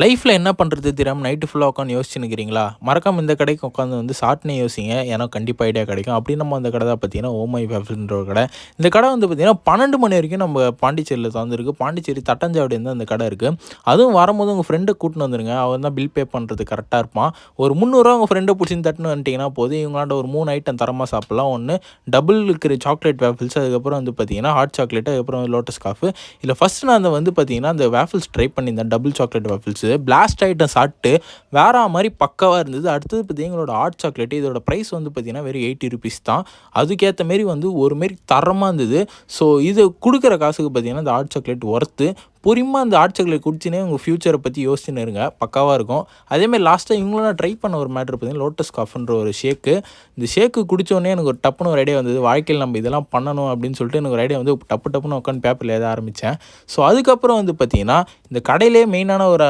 லைஃப்பில் என்ன பண்ணுறது தெரியாமல் நைட்டு ஃபுல்லாக உட்காந்து யோசிச்சுன்னுக்கிறீங்களா? மறக்காம இந்த கடைக்கு உட்காந்து வந்து ஷார்ட்னே யோசிங்க. ஏன்னா கண்டிப்பாக ஐடியா கிடைக்கும். அப்படி நம்ம அந்த கடை தான் பார்த்தீங்கன்னா, ஓ மை வேஃபில்ன்ற ஒரு கடை. இந்த கடை வந்து பார்த்தீங்கன்னா 12 மணி வரைக்கும் நம்ம பாண்டிச்சேரியில் திறந்துருக்கு. பாண்டிச்சேரி தட்டஞ்சாவடி வந்து அந்த கடை இருக்குது. அதுவும் வரும்போது உங்கள் ஃப்ரெண்டை கூட்டின்னு வந்துருங்க. அவன் தான் பில் பே பண்ணுறது கரெக்டாக இருப்பான். ஒரு ரூ. 300 உங்கள் ஃப்ரெண்டை பிடிச்சின்னு தட்டுன்னு வந்துட்டிங்கன்னா போதும். இவங்களாண்ட ஒரு 3 ஐட்டம் தரமாக சாப்பிட்லாம். ஒன்று டபுள் இருக்கிற சாக்லேட் வேஃபில்ஸ், அதுக்கப்புறம் வந்து பார்த்தீங்கன்னா ஹாட் சாக்லேட், அதுக்கப்புறம் லோட்டஸ் காஃபு. இதில் ஃபஸ்ட்டு நான் வந்து பார்த்தீங்கன்னா அந்த வேஃபில்ஸ் ட்ரை பண்ணியிருந்தேன். Double chocolate waffles blast item சாப்பிட்டு வேற மாதிரி பக்காவாக இருந்தது. அடுத்தது பார்த்தீங்கன்னா எங்களோட ஹாட் சாக்லேட், இதோட ப்ரைஸ் வந்து பார்த்தீங்கன்னா வெறும் ₹80 தான். அதுக்கேற்ற மாரி வந்து ஒரு மாரி தரமாக இருந்தது. ஸோ இது கொடுக்குற காசுக்கு பார்த்தீங்கன்னா இந்த ஹாட் சாக்லேட் ஒர்த்து. பொறுமையாக அந்த ஹாட் சாக்லேட் குடிச்சினே உங்கள் ஃப்யூச்சரை பற்றி யோசிச்சுன்னு இருங்க, பக்காவாக இருக்கும். அதேமாதிரி லாஸ்ட்டாக இவங்களும் நான் ட்ரை பண்ண ஒரு மேட்ரு பார்த்தீங்கன்னா லோட்டஸ் காஃப்ன்ற ஒரு ஷேக்கு. இந்த ஷேக்கு குடித்தோடனே எனக்கு ஒரு டப்புன்னு ஒரு ஐடியா வந்தது. வாழ்க்கையில் நம்ம இதெல்லாம் பண்ணணும் அப்படின்னு சொல்லிட்டு எனக்கு ஒரு ஐடியா வந்து டப்புன்னு உட்காந்து பேப்பரில் எழுத ஆரம்பித்தேன். ஸோ அதுக்கப்புறம் வந்து பார்த்தீங்கன்னா இந்த கடையிலே மெயினான ஒரு